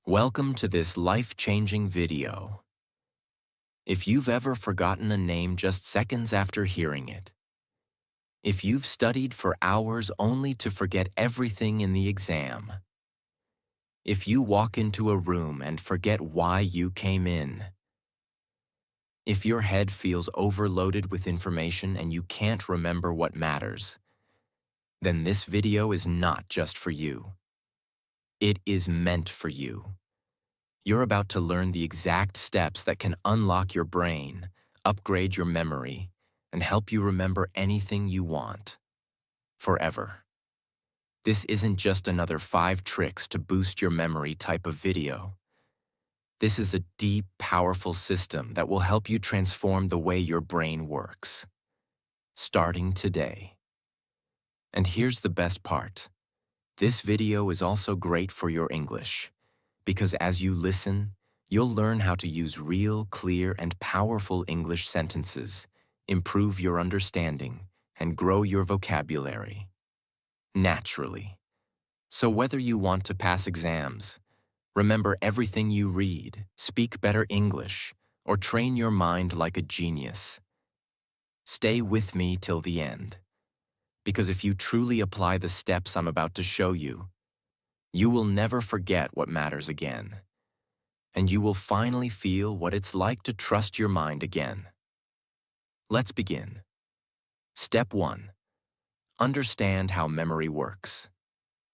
Welcome to this life-changing video. If you've ever forgotten a name just seconds after hearing it, if you've studied for hours only to forget everything in the exam, if you walk into a room and forget why you came in, if your head feels overloaded with information and you can't remember what matters, then this video is not just for you. It is meant for you. You're about to learn the exact steps that can unlock your brain, upgrade your memory, and help you remember anything you want, forever. This isn't just another 5 tricks to boost your memory type of video. This is a deep, powerful system that will help you transform the way your brain works, starting today. And here's the best part. This video is also great for your English, because as you listen, you'll learn how to use real, clear, and powerful English sentences, improve your understanding, and grow your vocabulary naturally. So whether you want to pass exams, remember everything you read, speak better English, or train your mind like a genius, stay with me till the end. Because if you truly apply the steps I'm about to show you, you will never forget what matters again, and you will finally feel what it's like to trust your mind again. Let's begin. Step 1. Understand how memory works.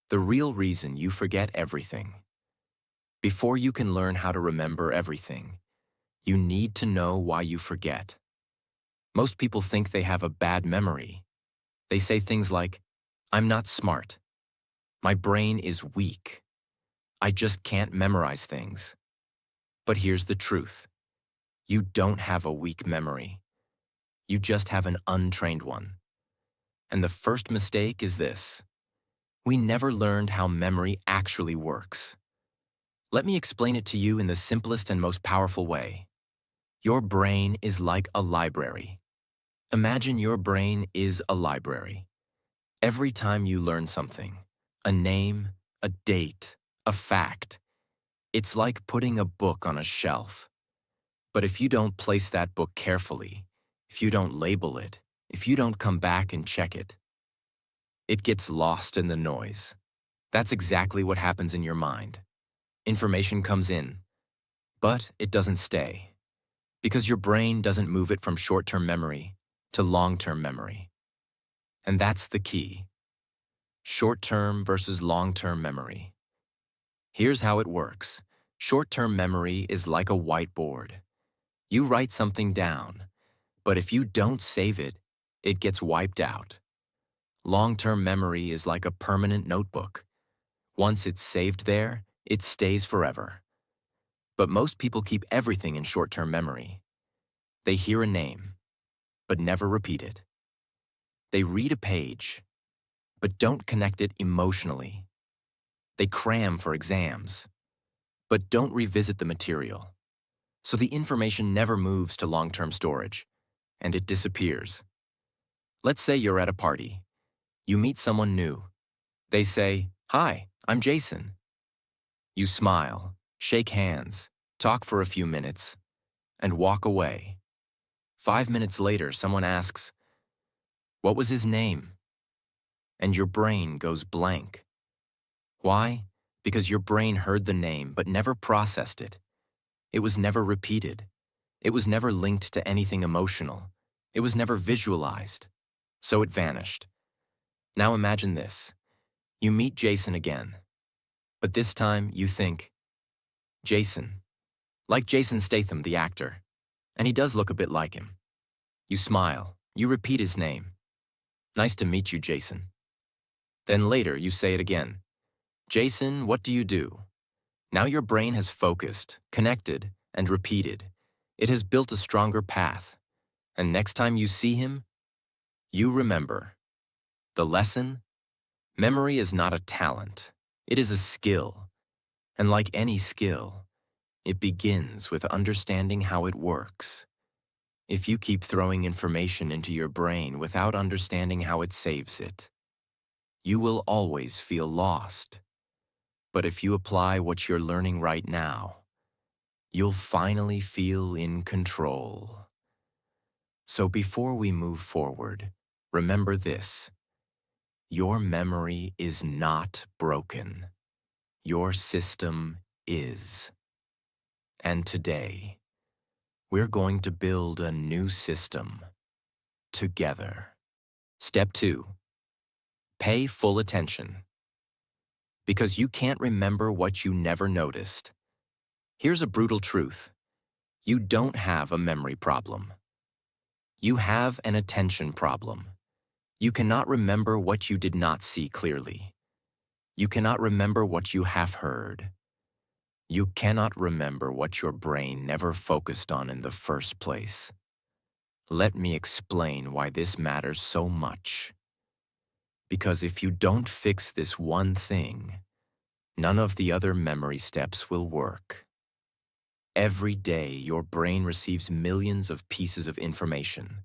The real reason you forget everything. Before you can learn how to remember everything, you need to know why you forget. Most people think they have a bad memory. They say things like, "I'm not smart. My brain is weak. I just can't memorize things." But here's the truth. You don't have a weak memory. You just have an untrained one. And the first mistake is this. We never learned how memory actually works. Let me explain it to you in the simplest and most powerful way. Your brain is like a library. Imagine your brain is a library. Every time you learn something, a name, a date, a fact, it's like putting a book on a shelf. But if you don't place that book carefully, if you don't label it, if you don't come back and check it, it gets lost in the noise. That's exactly what happens in your mind. Information comes in, but it doesn't stay, because your brain doesn't move it from short-term memory to long-term memory. And that's the key. Short-term versus long-term memory. Here's how it works. Short-term memory is like a whiteboard. You write something down, but if you don't save it, it gets wiped out. Long-term memory is like a permanent notebook. Once it's saved there, it stays forever. But most people keep everything in short-term memory. They hear a name, but never repeat it. They read a page, but don't connect it emotionally. They cram for exams, but don't revisit the material. So the information never moves to long-term storage, and it disappears. Let's say you're at a party. You meet someone new. They say, "Hi, I'm Jason." You smile, shake hands, talk for a few minutes, and walk away. 5 minutes later, someone asks, "What was his name?" And your brain goes blank. Why? Because your brain heard the name but never processed it. It was never repeated. It was never linked to anything emotional. It was never visualized. So it vanished. Now imagine this. You meet Jason again. But this time you think, Jason. Like Jason Statham, the actor. And he does look a bit like him. You smile. You repeat his name. "Nice to meet you, Jason." Then later you say it again. "Jason, what do you do?" Now your brain has focused, connected, and repeated. It has built a stronger path. And next time you see him, you remember. The lesson? Memory is not a talent. It is a skill. And like any skill, it begins with understanding how it works. If you keep throwing information into your brain without understanding how it saves it, you will always feel lost. But if you apply what you're learning right now, you'll finally feel in control. So before we move forward, remember this. Your memory is not broken. Your system is. And today, we're going to build a new system together. Step 2. Pay full attention. Because you can't remember what you never noticed. Here's a brutal truth. You don't have a memory problem. You have an attention problem. You cannot remember what you did not see clearly. You cannot remember what you have heard. You cannot remember what your brain never focused on in the first place. Let me explain why this matters so much. Because if you don't fix this one thing, none of the other memory steps will work. Every day, your brain receives millions of pieces of information.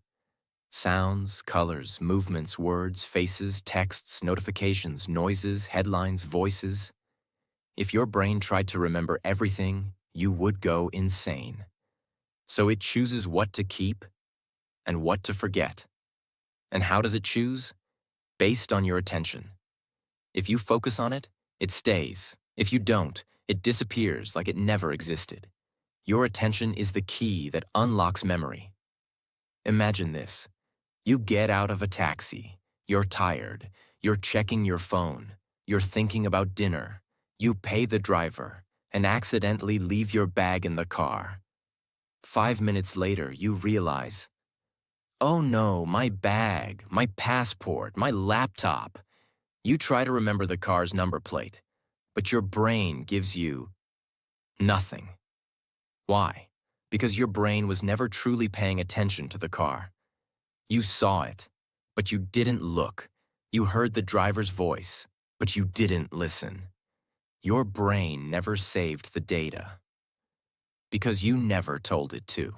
Sounds, colors, movements, words, faces, texts, notifications, noises, headlines, voices. If your brain tried to remember everything, you would go insane. So it chooses what to keep and what to forget. And how does it choose? Based on your attention. If you focus on it, it stays. If you don't, it disappears like it never existed. Your attention is the key that unlocks memory. Imagine this. You get out of a taxi. You're tired. You're checking your phone. You're thinking about dinner. You pay the driver and accidentally leave your bag in the car. 5 minutes later, you realize, oh no, my bag, my passport, my laptop. You try to remember the car's number plate, but your brain gives you nothing. Why? Because your brain was never truly paying attention to the car. You saw it, but you didn't look. You heard the driver's voice, but you didn't listen. Your brain never saved the data because you never told it to.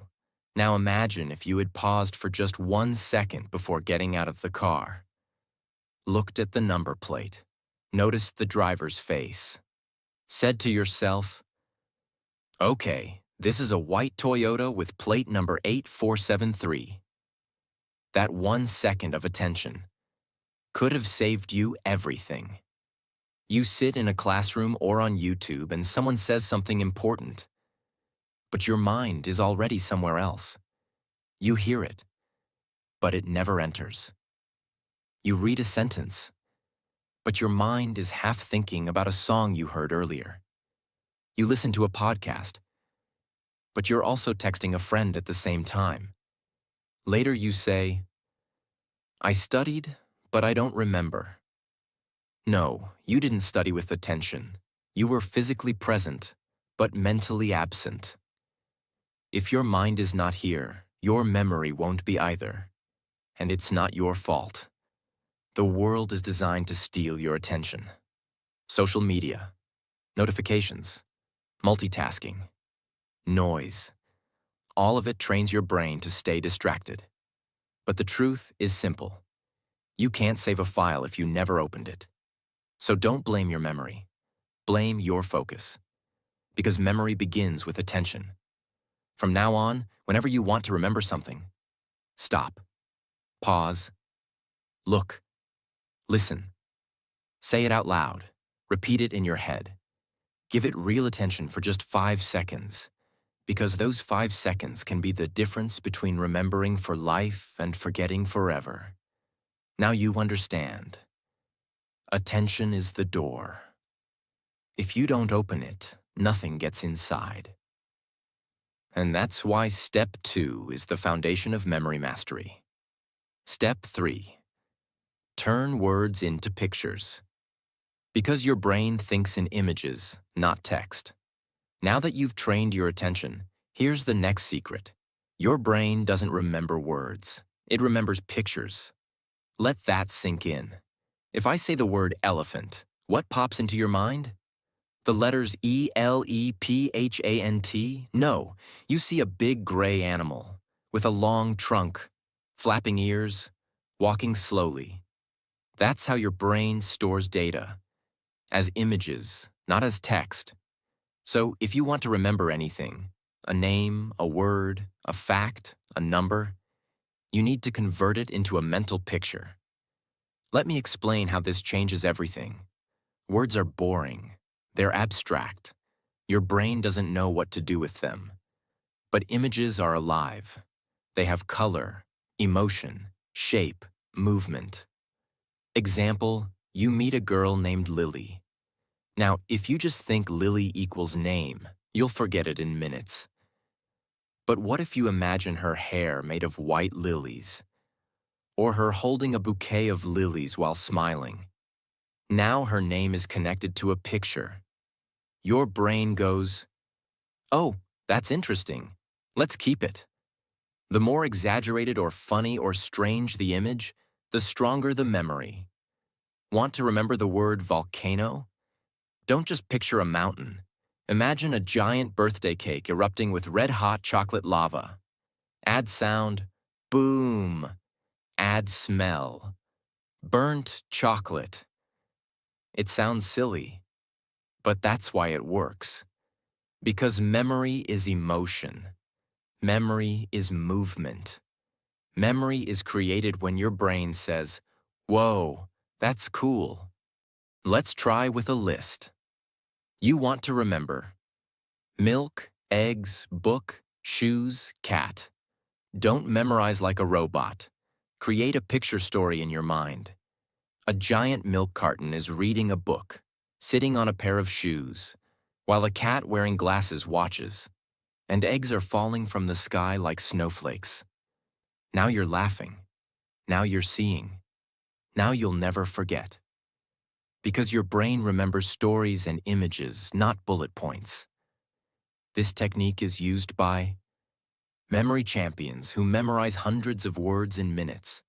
Now imagine if you had paused for just 1 second before getting out of the car, looked at the number plate, noticed the driver's face, said to yourself, okay, this is a white Toyota with plate number 8473. That 1 second of attention could have saved you everything. You sit in a classroom or on YouTube and someone says something important, but your mind is already somewhere else. You hear it, but it never enters. You read a sentence, but your mind is half thinking about a song you heard earlier. You listen to a podcast, but you're also texting a friend at the same time. Later you say, I studied, but I don't remember. No, you didn't study with attention. You were physically present, but mentally absent. If your mind is not here, your memory won't be either. And it's not your fault. The world is designed to steal your attention. Social media, notifications, multitasking, noise. All of it trains your brain to stay distracted. But the truth is simple. You can't save a file if you never opened it. So don't blame your memory. Blame your focus. Because memory begins with attention. From now on, whenever you want to remember something, stop, pause, look, listen. Say it out loud. Repeat it in your head. Give it real attention for just 5 seconds, because those 5 seconds can be the difference between remembering for life and forgetting forever. Now you understand. Attention is the door. If you don't open it, nothing gets inside. And that's why Step 2 is the foundation of memory mastery. Step 3. Turn words into pictures. Because your brain thinks in images, not text. Now that you've trained your attention, here's the next secret. Your brain doesn't remember words. It remembers pictures. Let that sink in. If I say the word elephant, what pops into your mind? The letters E-L-E-P-H-A-N-T? No, you see a big gray animal with a long trunk, flapping ears, walking slowly. That's how your brain stores data, as images, not as text. So if you want to remember anything, a name, a word, a fact, a number, you need to convert it into a mental picture. Let me explain how this changes everything. Words are boring. They're abstract. Your brain doesn't know what to do with them. But images are alive. They have color, emotion, shape, movement. Example, you meet a girl named Lily. Now, if you just think Lily equals name, you'll forget it in minutes. But what if you imagine her hair made of white lilies, or her holding a bouquet of lilies while smiling? Now her name is connected to a picture. Your brain goes, "Oh, that's interesting. Let's keep it." The more exaggerated or funny or strange the image, the stronger the memory. Want to remember the word volcano? Don't just picture a mountain. Imagine a giant birthday cake erupting with red-hot chocolate lava. Add sound, boom. Add smell, burnt chocolate. It sounds silly, but that's why it works. Because memory is emotion. Memory is movement. Memory is created when your brain says, "Whoa, that's cool." Let's try with a list. You want to remember milk, eggs, book, shoes, cat. Don't memorize like a robot. Create a picture story in your mind. A giant milk carton is reading a book, sitting on a pair of shoes, while a cat wearing glasses watches, and eggs are falling from the sky like snowflakes. Now you're laughing. Now you're seeing. Now you'll never forget. Because your brain remembers stories and images, not bullet points. This technique is used by memory champions who memorize hundreds of words in minutes,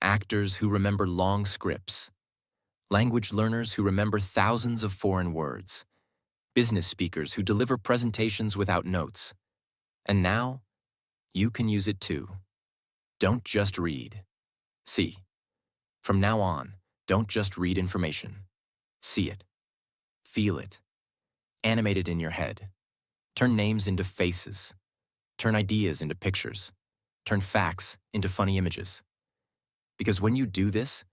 actors who remember long scripts, language learners who remember thousands of foreign words, business speakers who deliver presentations without notes. And now, you can use it too. Don't just read. See. From now on, don't just read information. See it. Feel it. Animate it in your head. Turn names into faces. Turn ideas into pictures. Turn facts into funny images. Because when you do this,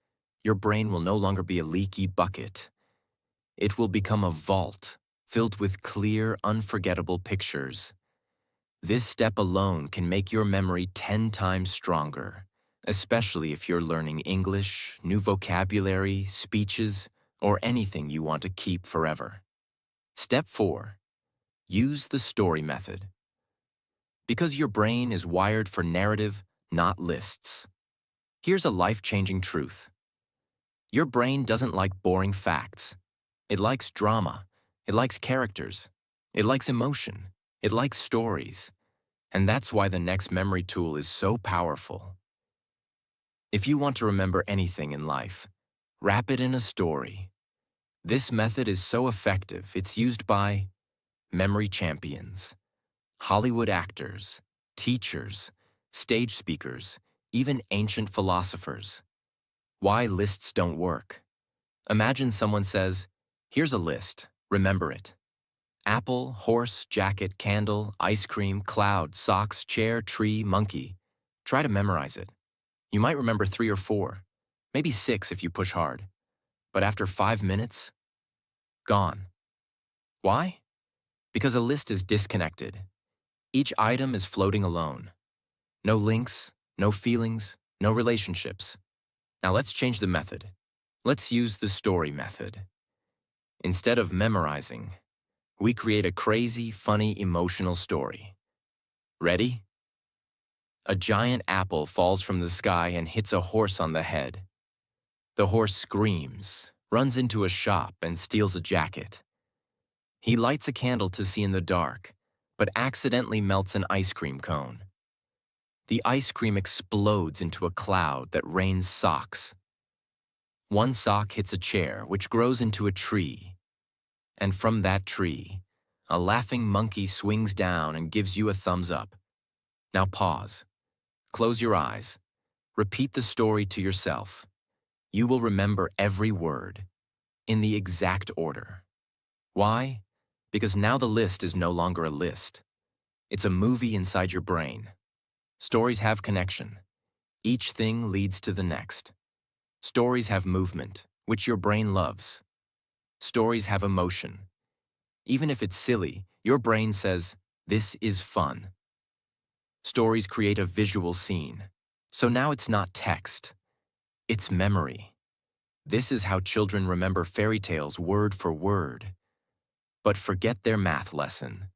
your brain will no longer be a leaky bucket. It will become a vault filled with clear, unforgettable pictures. This step alone can make your memory 10 times stronger, especially if you're learning English, new vocabulary, speeches, or anything you want to keep forever. Step 4. Use the story method. Because your brain is wired for narrative, not lists. Here's a life-changing truth. Your brain doesn't like boring facts. It likes drama. It likes characters. It likes emotion. It likes stories. And that's why the next memory tool is so powerful. If you want to remember anything in life, wrap it in a story. This method is so effective, it's used by memory champions, Hollywood actors, teachers, stage speakers, even ancient philosophers. Why lists don't work. Imagine someone says, "Here's a list, remember it. Apple, horse, jacket, candle, ice cream, cloud, socks, chair, tree, monkey." Try to memorize it. You might remember 3 or 4, maybe 6 if you push hard. But after 5 minutes, gone. Why? Because a list is disconnected. Each item is floating alone. No links, no feelings, no relationships. Now let's change the method. Let's use the story method. Instead of memorizing, we create a crazy, funny, emotional story. Ready? A giant apple falls from the sky and hits a horse on the head. The horse screams, runs into a shop, and steals a jacket. He lights a candle to see in the dark, but accidentally melts an ice cream cone. The ice cream explodes into a cloud that rains socks. One sock hits a chair, which grows into a tree. And from that tree, a laughing monkey swings down and gives you a thumbs up. Now pause. Close your eyes. Repeat the story to yourself. You will remember every word, in the exact order. Why? Because now the list is no longer a list. It's a movie inside your brain. Stories have connection. Each thing leads to the next. Stories have movement, which your brain loves. Stories have emotion. Even if it's silly, your brain says, "This is fun." Stories create a visual scene. So now it's not text, it's memory. This is how children remember fairy tales word for word. But forget their math lesson.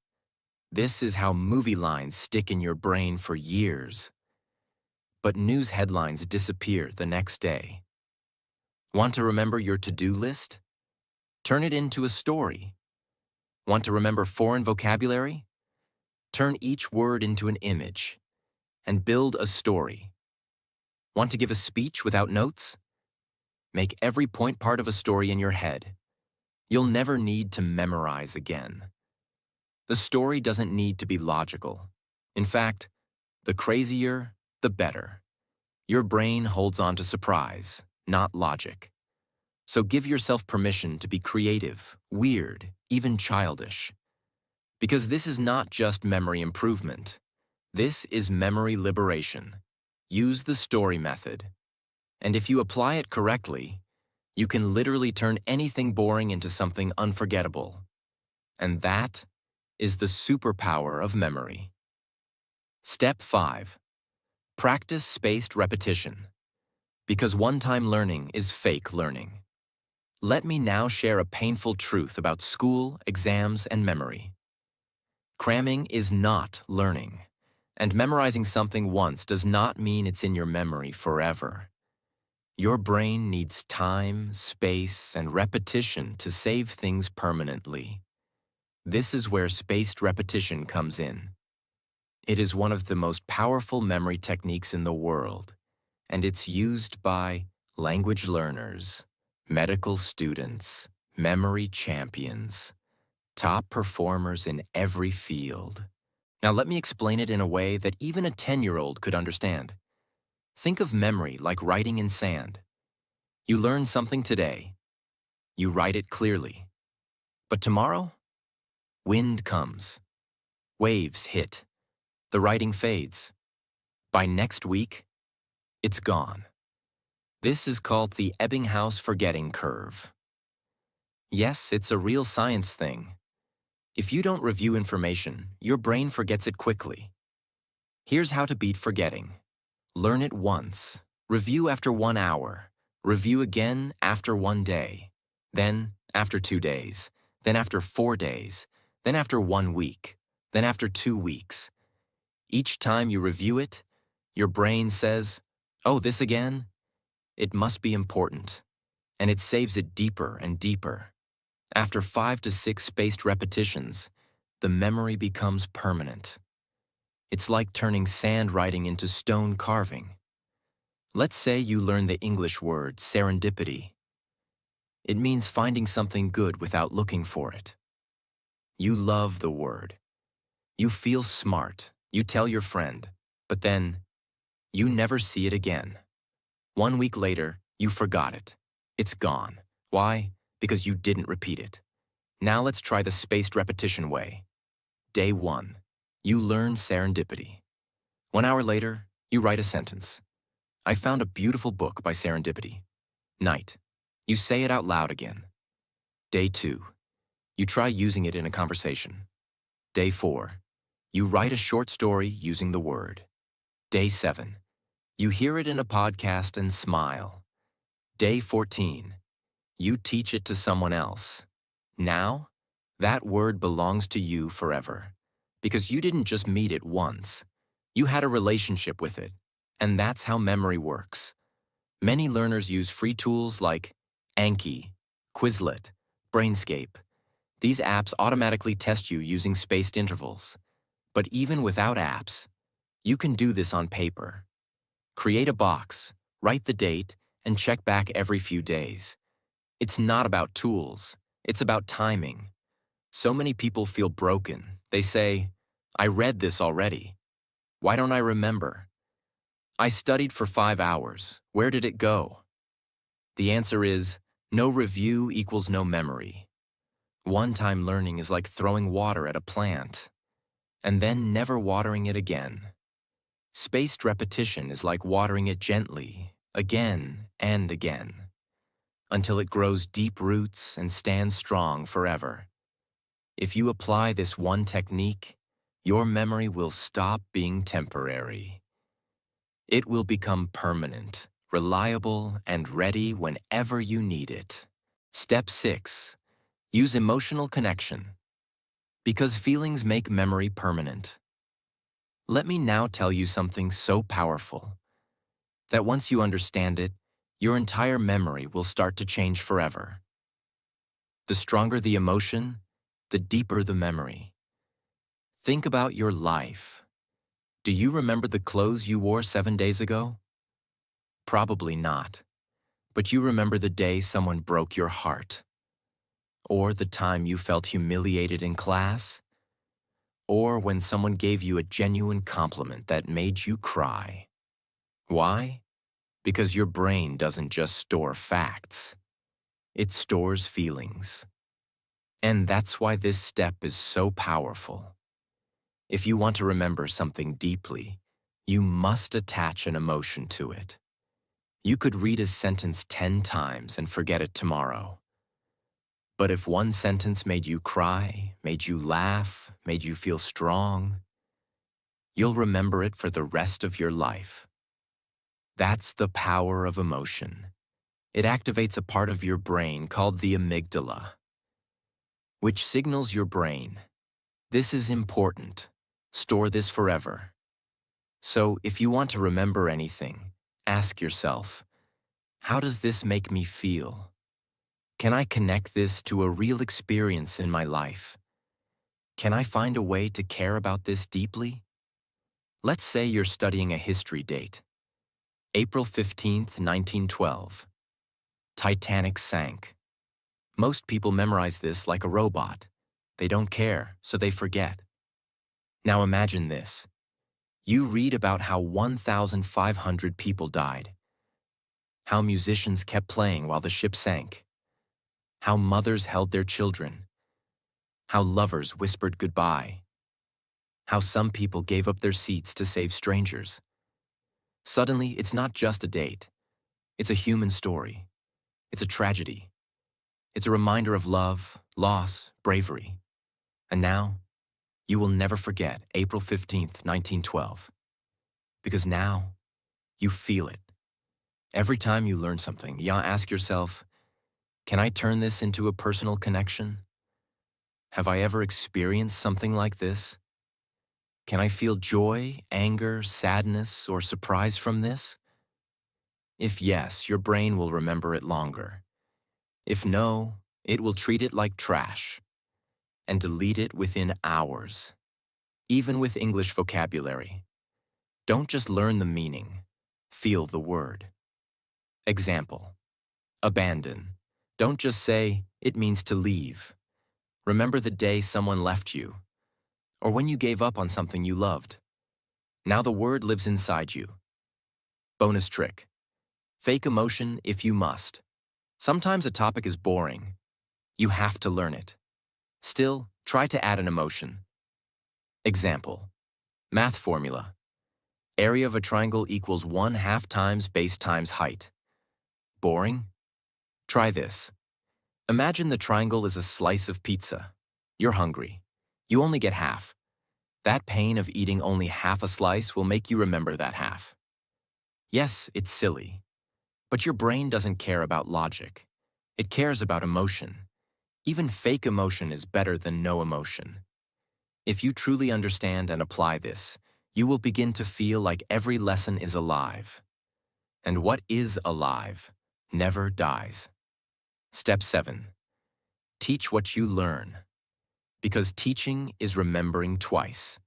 This is how movie lines stick in your brain for years. But news headlines disappear the next day. Want to remember your to-do list? Turn it into a story. Want to remember foreign vocabulary? Turn each word into an image and build a story. Want to give a speech without notes? Make every point part of a story in your head. You'll never need to memorize again. The story doesn't need to be logical. In fact, the crazier, the better. Your brain holds on to surprise, not logic. So give yourself permission to be creative, weird, even childish. Because this is not just memory improvement. This is memory liberation. Use the story method. And if you apply it correctly, you can literally turn anything boring into something unforgettable. And that is the superpower of memory. Step 5. Practice spaced repetition. Because one-time learning is fake learning. Let me now share a painful truth about school, exams, and memory. Cramming is not learning, and memorizing something once does not mean it's in your memory forever. Your brain needs time, space, and repetition to save things permanently. This is where spaced repetition comes in. It is one of the most powerful memory techniques in the world, and it's used by language learners, medical students, memory champions, top performers in every field. Now let me explain it in a way that even a 10-year-old could understand. Think of memory like writing in sand. You learn something today. You write it clearly. But tomorrow, wind comes. Waves hit. The writing fades. By next week, it's gone. This is called the Ebbinghaus forgetting curve. Yes, it's a real science thing. If you don't review information, your brain forgets it quickly. Here's how to beat forgetting. Learn it once. Review after 1 hour. Review again after 1 day. Then after 2 days. Then after 4 days. Then after 1 week. Then after 2 weeks. Each time you review it, your brain says, "Oh, this again? It must be important." And it saves it deeper and deeper. After 5 to 6 spaced repetitions, the memory becomes permanent. It's like turning sand writing into stone carving. Let's say you learn the English word serendipity. It means finding something good without looking for it. You love the word. You feel smart. You tell your friend. But then, you never see it again. 1 week later, you forgot it. It's gone. Why? Because you didn't repeat it. Now let's try the spaced repetition way. Day 1. You learn serendipity. 1 hour later, you write a sentence. I found a beautiful book by serendipity. Night. You say it out loud again. Day 2. You try using it in a conversation. Day 4. You write a short story using the word. Day 7. You hear it in a podcast and smile. Day 14. You teach it to someone else. Now, that word belongs to you forever. Because you didn't just meet it once. You had a relationship with it. And that's how memory works. Many learners use free tools like Anki, Quizlet, Brainscape. These apps automatically test you using spaced intervals. But even without apps, you can do this on paper. Create a box, write the date, and check back every few days. It's not about tools, it's about timing. So many people feel broken. They say, I read this already. Why don't I remember? I studied for 5 hours. Where did it go? The answer is, no review equals no memory. One-time learning is like throwing water at a plant and then never watering it again. Spaced repetition is like watering it gently, again and again, until it grows deep roots and stands strong forever. If you apply this one technique, your memory will stop being temporary. It will become permanent, reliable, and ready whenever you need it. Step 6. Use emotional connection. Because feelings make memory permanent. Let me now tell you something so powerful that once you understand it, your entire memory will start to change forever. The stronger the emotion, the deeper the memory. Think about your life. Do you remember the clothes you wore 7 days ago? Probably not. But you remember the day someone broke your heart, or the time you felt humiliated in class, or when someone gave you a genuine compliment that made you cry. Why? Because your brain doesn't just store facts. It stores feelings. And that's why this step is so powerful. If you want to remember something deeply, you must attach an emotion to it. You could read a sentence 10 times and forget it tomorrow. But if one sentence made you cry, made you laugh, made you feel strong, you'll remember it for the rest of your life. That's the power of emotion. It activates a part of your brain called the amygdala, which signals your brain, this is important, store this forever. So if you want to remember anything, ask yourself, how does this make me feel? Can I connect this to a real experience in my life? Can I find a way to care about this deeply? Let's say you're studying a history date. April 15th, 1912. Titanic sank. Most people memorize this like a robot. They don't care, so they forget. Now imagine this. You read about how 1,500 people died, how musicians kept playing while the ship sank, how mothers held their children, how lovers whispered goodbye, how some people gave up their seats to save strangers. Suddenly, it's not just a date. It's a human story. It's a tragedy. It's a reminder of love, loss, bravery. And now, you will never forget April 15th, 1912. Because now, you feel it. Every time you learn something, you ask yourself, can I turn this into a personal connection? Have I ever experienced something like this? Can I feel joy, anger, sadness, or surprise from this? If yes, your brain will remember it longer. If no, it will treat it like trash and delete it within hours. Even with English vocabulary, don't just learn the meaning, feel the word. Example, abandon. Don't just say, it means to leave. Remember the day someone left you, or when you gave up on something you loved. Now the word lives inside you. Bonus trick. Fake emotion if you must. Sometimes a topic is boring. You have to learn it. Still, try to add an emotion. Example, math formula. Area of a triangle equals 1/2 times base times height. Boring? Try this. Imagine the triangle is a slice of pizza. You're hungry. You only get half. That pain of eating only half a slice will make you remember that half. Yes, it's silly. But your brain doesn't care about logic. It cares about emotion. Even fake emotion is better than no emotion. If you truly understand and apply this, you will begin to feel like every lesson is alive. And what is alive never dies. Step 7. Teach what you learn. Because teaching is remembering twice.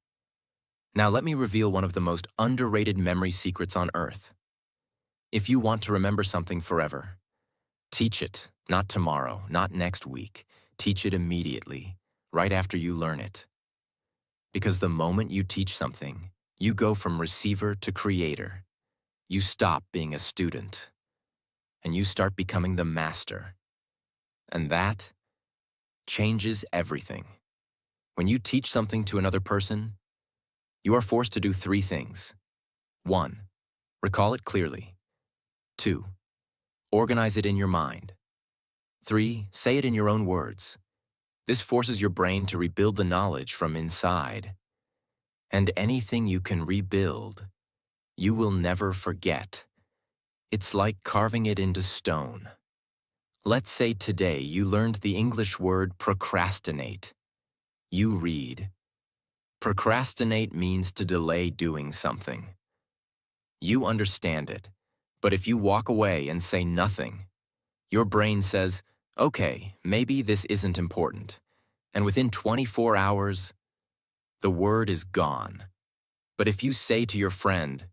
Now let me reveal one of the most underrated memory secrets on earth. If you want to remember something forever, teach it, not tomorrow, not next week. Teach it immediately, right after you learn it. Because the moment you teach something, you go from receiver to creator. You stop being a student, and you start becoming the master. And that changes everything. When you teach something to another person, you are forced to do three things. 1. Recall it clearly. 2. Organize it in your mind. 3. Say it in your own words. This forces your brain to rebuild the knowledge from inside. And anything you can rebuild, you will never forget. It's like carving it into stone. Let's say today you learned the English word procrastinate. You read. Procrastinate means to delay doing something. You understand it, but if you walk away and say nothing, your brain says, okay, maybe this isn't important. And within 24 hours, the word is gone. But if you say to your friend,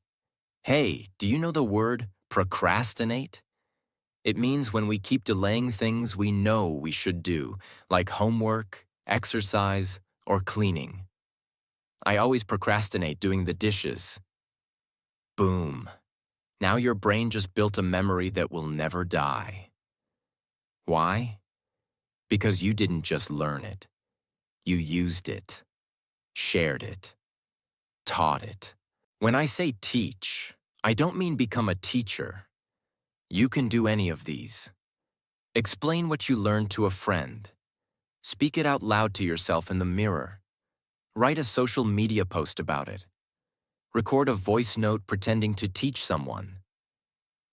hey, do you know the word procrastinate? It means when we keep delaying things we know we should do, like homework, exercise, or cleaning. I always procrastinate doing the dishes. Boom. Now your brain just built a memory that will never die. Why? Because you didn't just learn it. You used it, shared it, taught it. When I say teach, I don't mean become a teacher. You can do any of these. Explain what you learned to a friend. Speak it out loud to yourself in the mirror. Write a social media post about it. Record a voice note pretending to teach someone.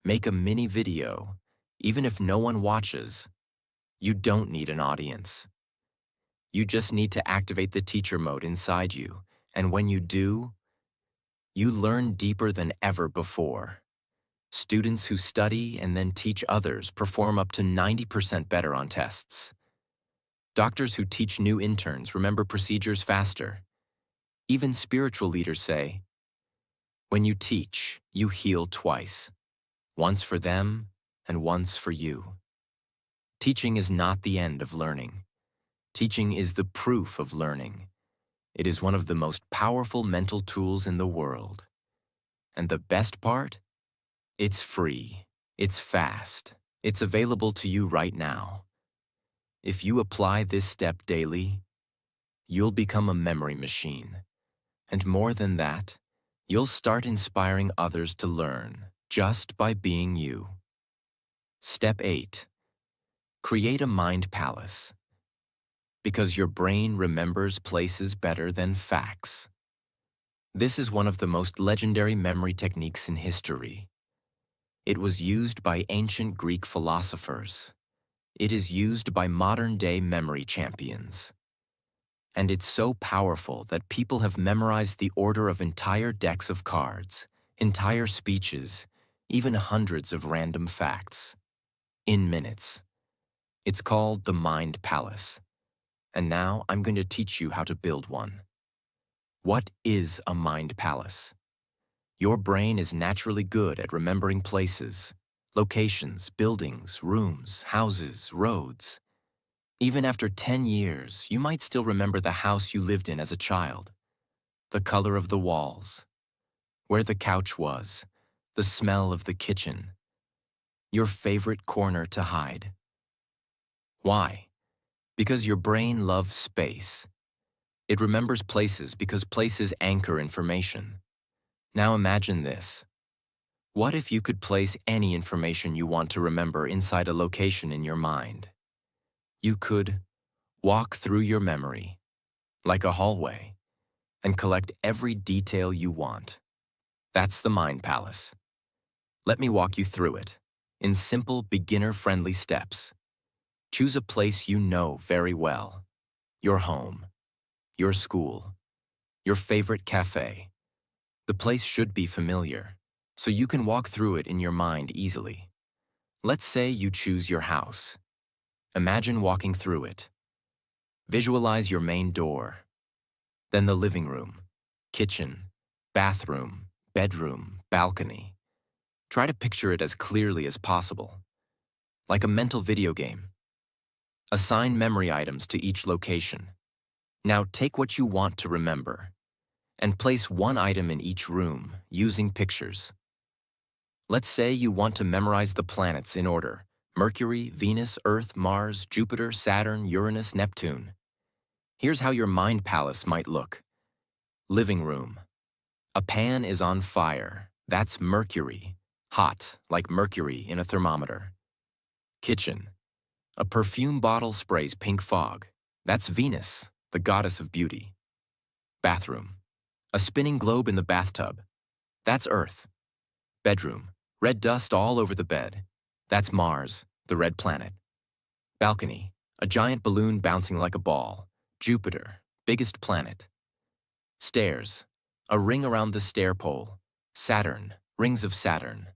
Make a mini video, even if no one watches. You don't need an audience. You just need to activate the teacher mode inside you, and when you do, you learn deeper than ever before. Students who study and then teach others perform up to 90% better on tests. Doctors who teach new interns remember procedures faster. Even spiritual leaders say, when you teach, you heal twice. Once for them and once for you. Teaching is not the end of learning. Teaching is the proof of learning. It is one of the most powerful mental tools in the world. And the best part? It's free. It's fast. It's available to you right now. If you apply this step daily, you'll become a memory machine. And more than that, you'll start inspiring others to learn just by being you. Step 8. Create a mind palace. Because your brain remembers places better than facts. This is one of the most legendary memory techniques in history. It was used by ancient Greek philosophers. It is used by modern-day memory champions. And it's so powerful that people have memorized the order of entire decks of cards, entire speeches, even hundreds of random facts. In minutes. It's called the Mind Palace. And now I'm going to teach you how to build one. What is a mind palace? Your brain is naturally good at remembering places, locations, buildings, rooms, houses, roads. Even after 10 years, you might still remember the house you lived in as a child, the color of the walls, where the couch was, the smell of the kitchen, your favorite corner to hide. Why? Because your brain loves space. It remembers places because places anchor information. Now imagine this. What if you could place any information you want to remember inside a location in your mind? You could walk through your memory, like a hallway, and collect every detail you want. That's the Mind Palace. Let me walk you through it, in simple, beginner-friendly steps. Choose a place you know very well. Your home, your school, your favorite cafe. The place should be familiar, so you can walk through it in your mind easily. Let's say you choose your house. Imagine walking through it. Visualize your main door, then the living room, kitchen, bathroom, bedroom, balcony. Try to picture it as clearly as possible, like a mental video game. Assign memory items to each location. Now take what you want to remember and place one item in each room using pictures. Let's say you want to memorize the planets in order, Mercury, Venus, Earth, Mars, Jupiter, Saturn, Uranus, Neptune. Here's how your mind palace might look. Living room. A pan is on fire. That's Mercury. Hot, like mercury in a thermometer. Kitchen. A perfume bottle sprays pink fog. That's Venus, the goddess of beauty. Bathroom. A spinning globe in the bathtub. That's Earth. Bedroom. Red dust all over the bed. That's Mars, the red planet. Balcony. A giant balloon bouncing like a ball. Jupiter, biggest planet. Stairs. A ring around the stair pole. Saturn, rings of Saturn.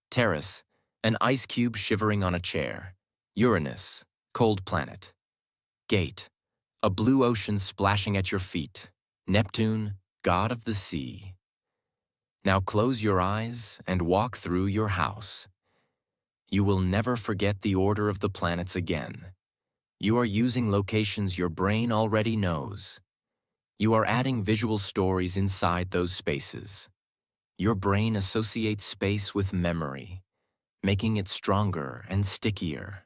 Terrace. An ice cube shivering on a chair. Uranus, cold planet. Gate. A blue ocean splashing at your feet. Neptune, god of the sea. Now close your eyes and walk through your house. You will never forget the order of the planets again. You are using locations your brain already knows. You are adding visual stories inside those spaces. Your brain associates space with memory, making it stronger and stickier.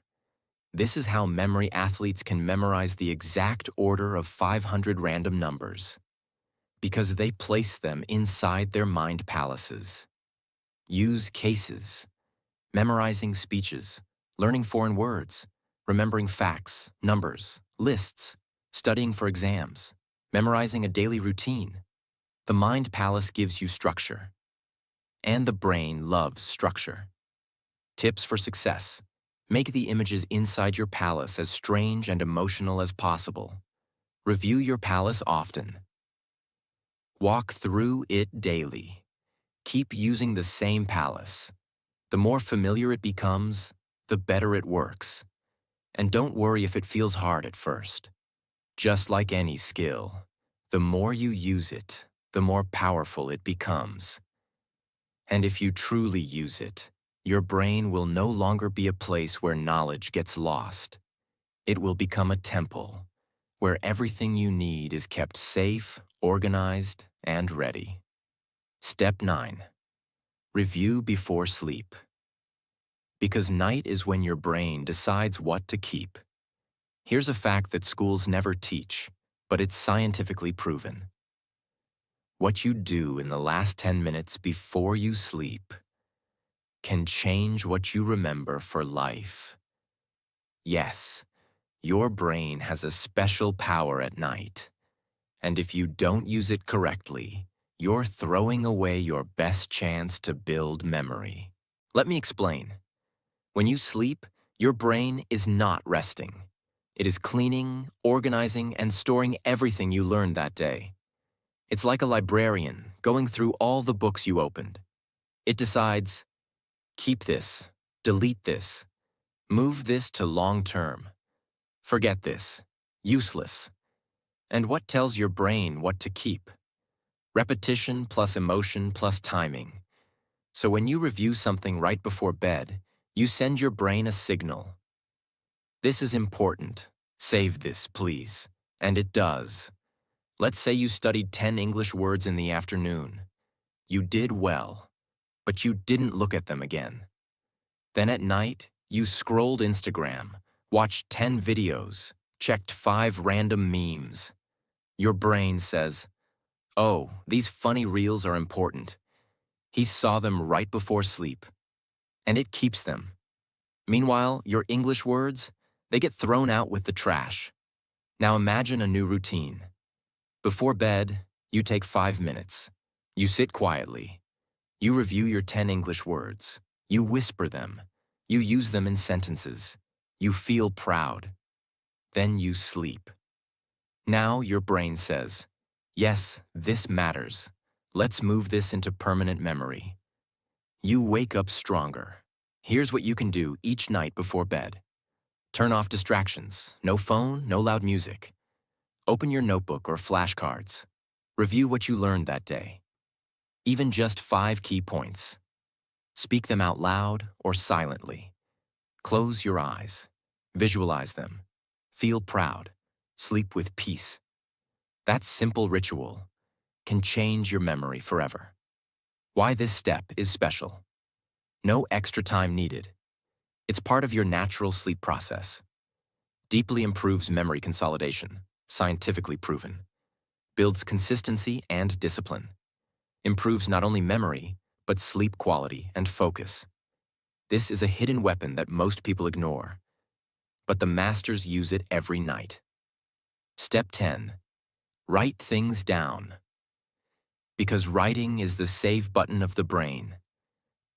This is how memory athletes can memorize the exact order of 500 random numbers, because they place them inside their mind palaces. Use cases, memorizing speeches, learning foreign words, remembering facts, numbers, lists, studying for exams, memorizing a daily routine. The mind palace gives you structure, and the brain loves structure. Tips for success. Make the images inside your palace as strange and emotional as possible. Review your palace often. Walk through it daily. Keep using the same palace. The more familiar it becomes, the better it works. And don't worry if it feels hard at first. Just like any skill, the more you use it, the more powerful it becomes. And if you truly use it, your brain will no longer be a place where knowledge gets lost. It will become a temple, where everything you need is kept safe, organized, and ready. Step 9. Review before sleep. Because night is when your brain decides what to keep. Here's a fact that schools never teach, but it's scientifically proven. What you do in the last 10 minutes before you sleep can change what you remember for life. Yes, your brain has a special power at night, and if you don't use it correctly, you're throwing away your best chance to build memory. Let me explain. When you sleep, your brain is not resting. It is cleaning, organizing, and storing everything you learned that day. It's like a librarian going through all the books you opened. It decides, keep this, delete this, move this to long term, forget this, useless. And what tells your brain what to keep? Repetition plus emotion plus timing. So when you review something right before bed, you send your brain a signal. This is important. Save this, please. And it does. Let's say you studied 10 English words in the afternoon. You did well, but you didn't look at them again. Then at night, you scrolled Instagram, watched 10 videos, checked 5 random memes. Your brain says, oh, these funny reels are important. He saw them right before sleep. And it keeps them. Meanwhile, your English words, they get thrown out with the trash. Now imagine a new routine. Before bed, you take 5 minutes. You sit quietly. You review your 10 English words. You whisper them. You use them in sentences. You feel proud. Then you sleep. Now your brain says, yes, this matters. Let's move this into permanent memory. You wake up stronger. Here's what you can do each night before bed. Turn off distractions. No phone, no loud music. Open your notebook or flashcards. Review what you learned that day. Even just 5 key points. Speak them out loud or silently. Close your eyes. Visualize them. Feel proud. Sleep with peace. That simple ritual can change your memory forever. Why this step is special. No extra time needed. It's part of your natural sleep process. Deeply improves memory consolidation, scientifically proven. Builds consistency and discipline. Improves not only memory, but sleep quality and focus. This is a hidden weapon that most people ignore, but the masters use it every night. Step 10. Write things down. Because writing is the save button of the brain.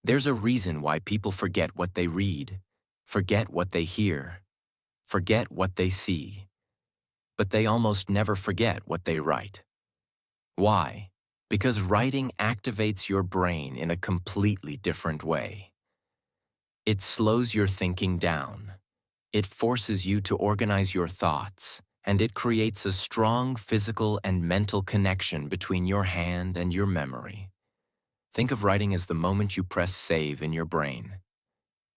There's a reason why people forget what they read, forget what they hear, forget what they see, but they almost never forget what they write. Why? Because writing activates your brain in a completely different way. It slows your thinking down. It forces you to organize your thoughts, and it creates a strong physical and mental connection between your hand and your memory. Think of writing as the moment you press save in your brain.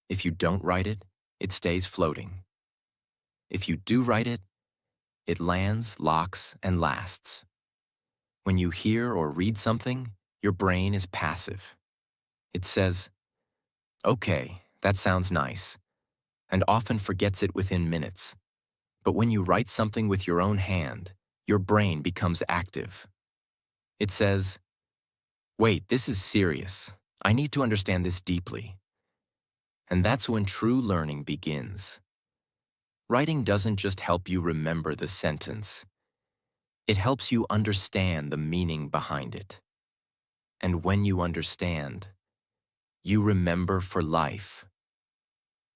If you don't write it, it stays floating. If you do write it, it lands, locks, and lasts. When you hear or read something, your brain is passive. It says, "Okay, that sounds nice," and often forgets it within minutes. But when you write something with your own hand, your brain becomes active. It says, "Wait, this is serious. I need to understand this deeply." And that's when true learning begins. Writing doesn't just help you remember the sentence. It helps you understand the meaning behind it. And when you understand, you remember for life.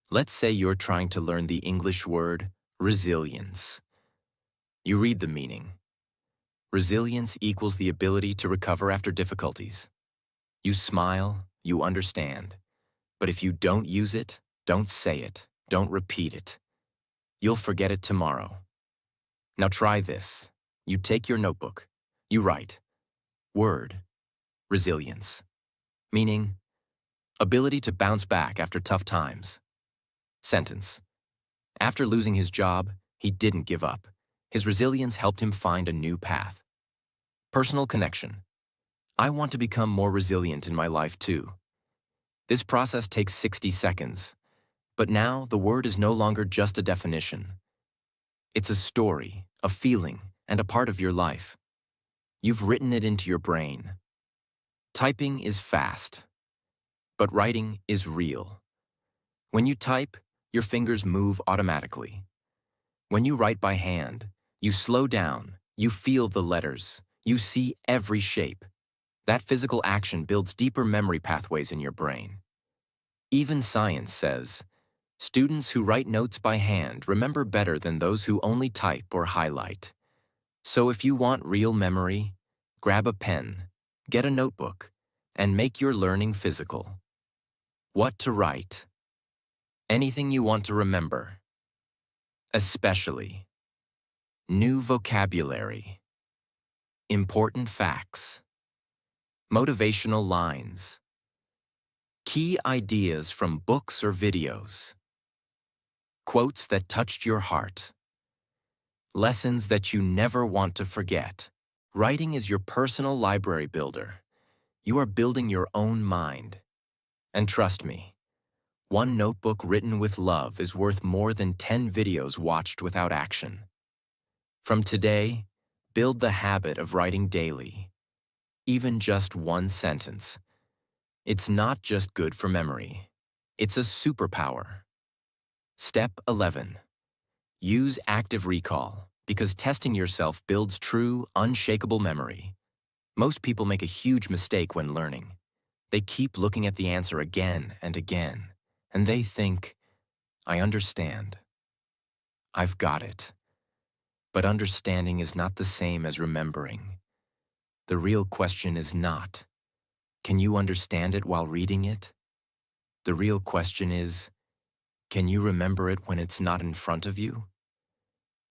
Let's say you're trying to learn the English word resilience. You read the meaning. Resilience equals the ability to recover after difficulties. You smile, you understand. But if you don't use it, don't say it, don't repeat it, you'll forget it tomorrow. Now try this. You take your notebook. You write, word, resilience, meaning ability to bounce back after tough times. Sentence. After losing his job, he didn't give up. His resilience helped him find a new path. Personal connection. I want to become more resilient in my life too. This process takes 60 seconds, but now the word is no longer just a definition. It's a story, a feeling, and a part of your life. You've written it into your brain. Typing is fast, but writing is real. When you type, your fingers move automatically. When you write by hand, you slow down, you feel the letters, you see every shape. That physical action builds deeper memory pathways in your brain. Even science says, students who write notes by hand remember better than those who only type or highlight. So if you want real memory, grab a pen, get a notebook, and make your learning physical. What to write? Anything you want to remember. Especially new vocabulary, important facts, motivational lines, key ideas from books or videos, quotes that touched your heart, lessons that you never want to forget. Writing is your personal library builder. You are building your own mind. And trust me, one notebook written with love is worth more than 10 videos watched without action. From today, build the habit of writing daily, even just one sentence. It's not just good for memory. It's a superpower. Step 11. Use active recall, because testing yourself builds true, unshakable memory. Most people make a huge mistake when learning. They keep looking at the answer again and again, and they think, I understand. I've got it. But understanding is not the same as remembering. The real question is not, can you understand it while reading it? The real question is, can you remember it when it's not in front of you?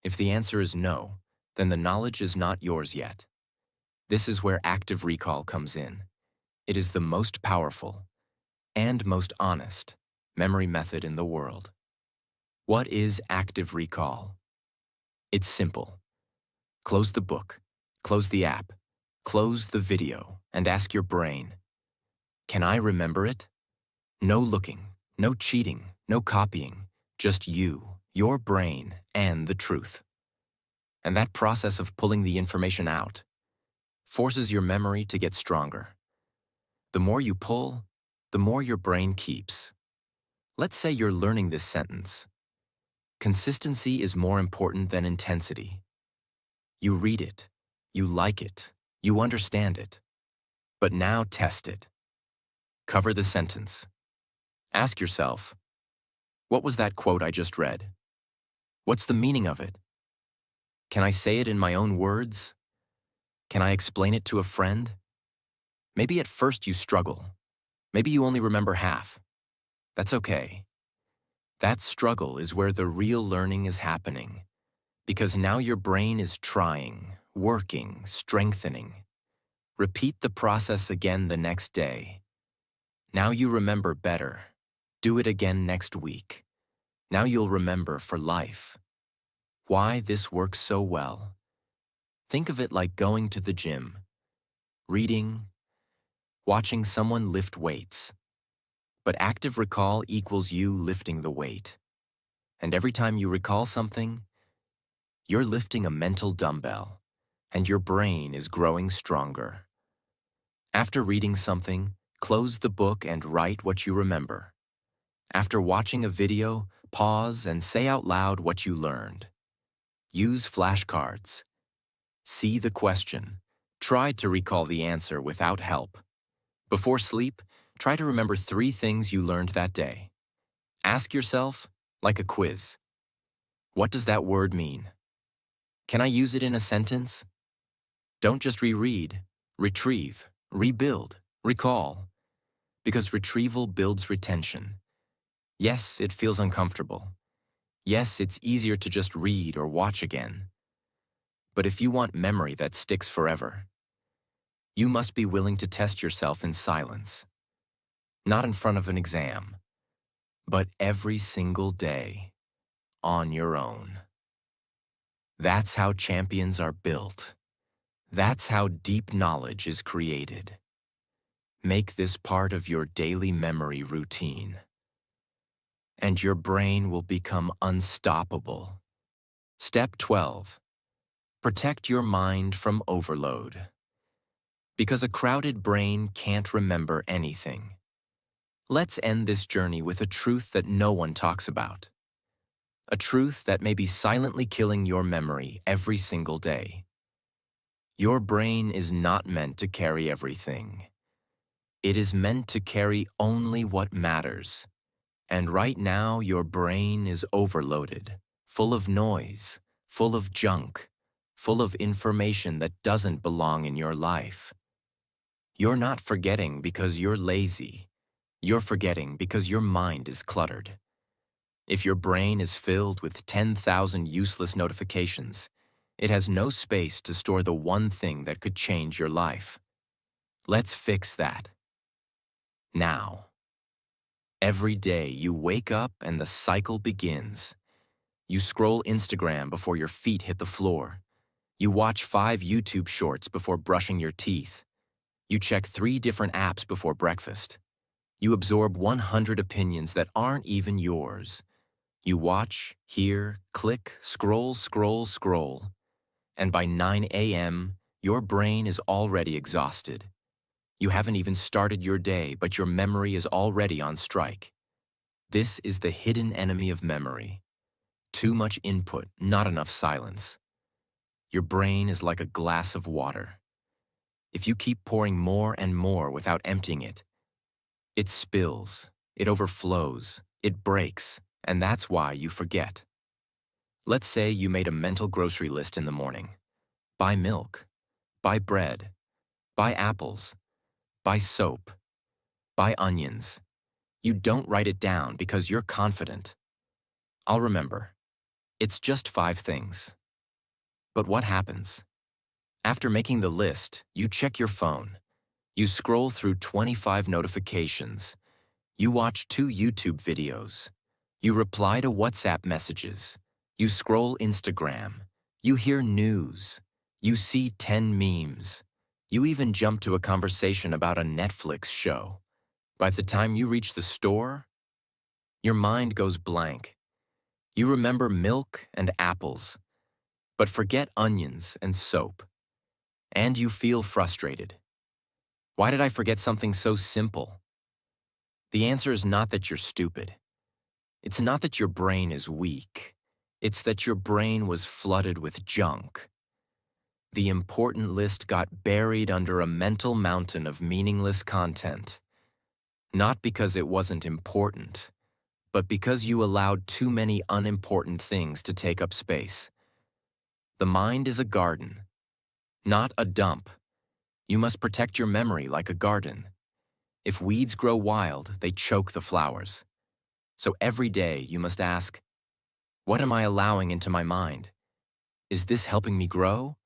If the answer is no, then the knowledge is not yours yet. This is where active recall comes in. It is the most powerful and most honest memory method in the world. What is active recall? It's simple. Close the book, close the app, close the video, and ask your brain, can I remember it? No looking, no cheating, No copying, just you, your brain, and the truth. And that process of pulling the information out forces your memory to get stronger. The more you pull, the more your brain keeps. Let's say you're learning this sentence. Consistency is more important than intensity. You read it, you like it, you understand it. But now test it. Cover the sentence. Ask yourself, what was that quote I just read? What's the meaning of it? Can I say it in my own words? Can I explain it to a friend? Maybe at first you struggle. Maybe you only remember half. That's okay. That struggle is where the real learning is happening, because now your brain is trying, working, strengthening. Repeat the process again the next day. Now you remember better. Do it again next week. Now you'll remember for life. Why this works so well? Think of it like going to the gym, reading, watching someone lift weights. But active recall equals you lifting the weight. And every time you recall something, you're lifting a mental dumbbell, and your brain is growing stronger. After reading something, close the book and write what you remember. After watching a video, pause and say out loud what you learned. Use flashcards. See the question. Try to recall the answer without help. Before sleep, try to remember 3 things you learned that day. Ask yourself, like a quiz, what does that word mean? Can I use it in a sentence? Don't just reread, retrieve, rebuild, recall, because retrieval builds retention. Yes, it feels uncomfortable. Yes, it's easier to just read or watch again. But if you want memory that sticks forever, you must be willing to test yourself in silence. Not in front of an exam, but every single day, on your own. That's how champions are built. That's how deep knowledge is created. Make this part of your daily memory routine, and your brain will become unstoppable. Step 12. Protect your mind from overload. Because a crowded brain can't remember anything. Let's end this journey with a truth that no one talks about. A truth that may be silently killing your memory every single day. Your brain is not meant to carry everything. It is meant to carry only what matters. And right now, your brain is overloaded, full of noise, full of junk, full of information that doesn't belong in your life. You're not forgetting because you're lazy. You're forgetting because your mind is cluttered. If your brain is filled with 10,000 useless notifications, it has no space to store the one thing that could change your life. Let's fix that. Now. Every day you wake up and the cycle begins. You scroll Instagram before your feet hit the floor. You watch 5 YouTube shorts before brushing your teeth. You check 3 different apps before breakfast. You absorb 100 opinions that aren't even yours. You watch, hear, click, scroll, scroll, scroll. And by 9 a.m., your brain is already exhausted. You haven't even started your day, but your memory is already on strike. This is the hidden enemy of memory. Too much input, not enough silence. Your brain is like a glass of water. If you keep pouring more and more without emptying it, it spills, it overflows, it breaks, and that's why you forget. Let's say you made a mental grocery list in the morning. Buy milk, buy bread, buy apples, buy soap, buy onions. You don't write it down because you're confident. I'll remember. It's just 5 things. But what happens? After making the list, you check your phone. You scroll through 25 notifications. You watch 2 YouTube videos. You reply to WhatsApp messages. You scroll Instagram. You hear news. You see 10 memes. You even jump to a conversation about a Netflix show. By the time you reach the store, Your mind goes blank. You remember milk and apples, but forget onions and soap. And you feel frustrated. Why did I forget something so simple? The answer is not that you're stupid. It's not that your brain is weak. It's that your brain was flooded with junk. The important list got buried under a mental mountain of meaningless content. Not because it wasn't important, but because you allowed too many unimportant things to take up space. The mind is a garden, not a dump. You must protect your memory like a garden. If weeds grow wild, they choke the flowers. So every day you must ask, what am I allowing into my mind? Is this helping me grow?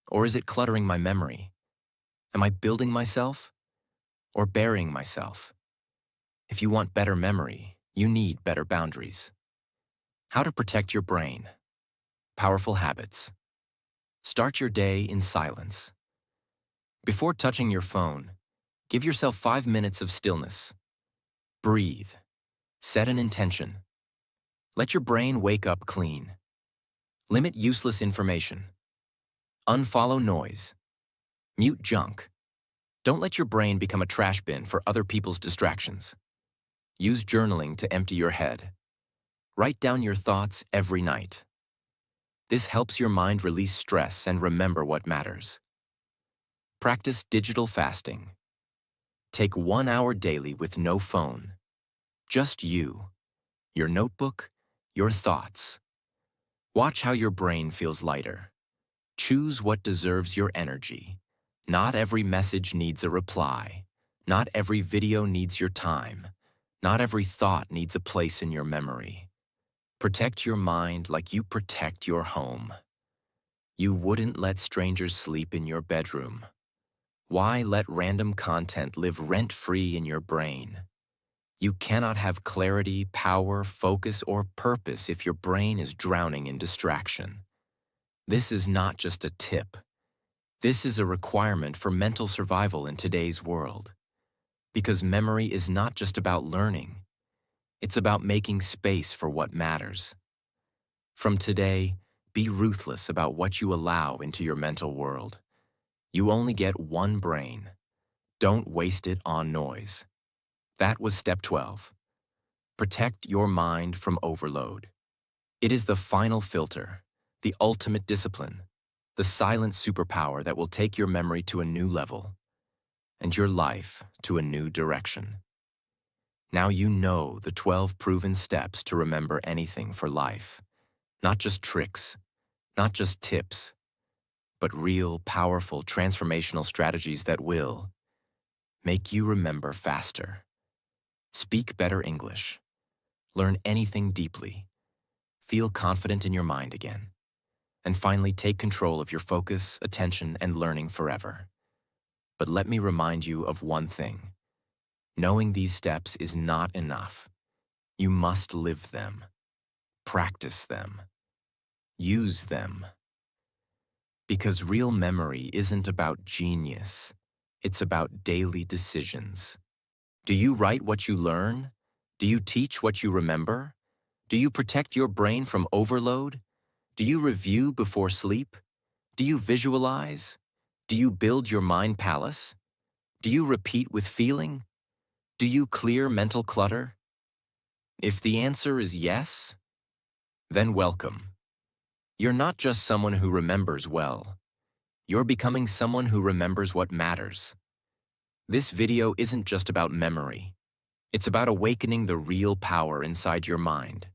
Or is it cluttering my memory? Am I building myself or burying myself? If you want better memory, you need better boundaries. How to protect your brain. Powerful habits. Start your day in silence. Before touching your phone, give yourself 5 minutes of stillness. Breathe. Set an intention. Let your brain wake up clean. Limit useless information. Unfollow noise. Mute junk. Don't let your brain become a trash bin for other people's distractions. Use journaling to empty your head. Write down your thoughts every night. This helps your mind release stress and remember what matters. Practice digital fasting. Take 1 hour daily with no phone. Just you, your notebook, your thoughts. Watch how your brain feels lighter. Choose what deserves your energy. Not every message needs a reply. Not every video needs your time. Not every thought needs a place in your memory. Protect your mind like you protect your home. You wouldn't let strangers sleep in your bedroom. Why let random content live rent-free in your brain? You cannot have clarity, power, focus, or purpose if your brain is drowning in distraction. This is not just a tip. This is a requirement for mental survival in today's world. Because memory is not just about learning. It's about making space for what matters. From today, be ruthless about what you allow into your mental world. You only get one brain. Don't waste it on noise. That was step 12. Protect your mind from overload. It is the final filter, the ultimate discipline, the silent superpower that will take your memory to a new level and your life to a new direction. Now you know the 12 proven steps to remember anything for life. Not just tricks, not just tips, but real, powerful, transformational strategies that will make you remember faster, speak better English, learn anything deeply, feel confident in your mind again, and finally take control of your focus, attention, and learning forever. But let me remind you of one thing. Knowing these steps is not enough. You must live them, practice them, use them. Because real memory isn't about genius, it's about daily decisions. Do you write what you learn? Do you teach what you remember? Do you protect your brain from overload? Do you review before sleep? Do you visualize? Do you build your mind palace? Do you repeat with feeling? Do you clear mental clutter? If the answer is yes, then welcome. You're not just someone who remembers well. You're becoming someone who remembers what matters. This video isn't just about memory. It's about awakening the real power inside your mind.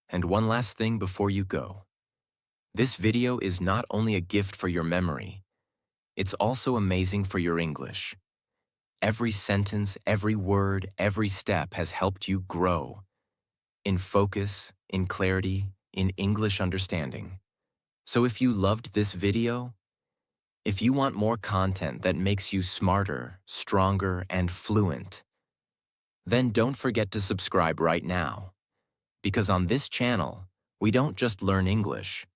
And one last thing before you go. This video is not only a gift for your memory, it's also amazing for your English. Every sentence, every word, every step has helped you grow. In focus, in clarity, in English understanding. So if you loved this video, if you want more content that makes you smarter, stronger, and fluent, then don't forget to subscribe right now. Because on this channel, we don't just learn English.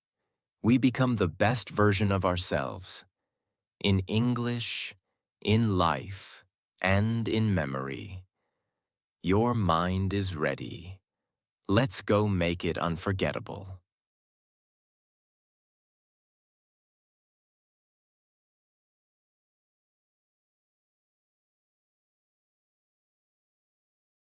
We become the best version of ourselves. In English, in life, and in memory. Your mind is ready. Let's go make it unforgettable.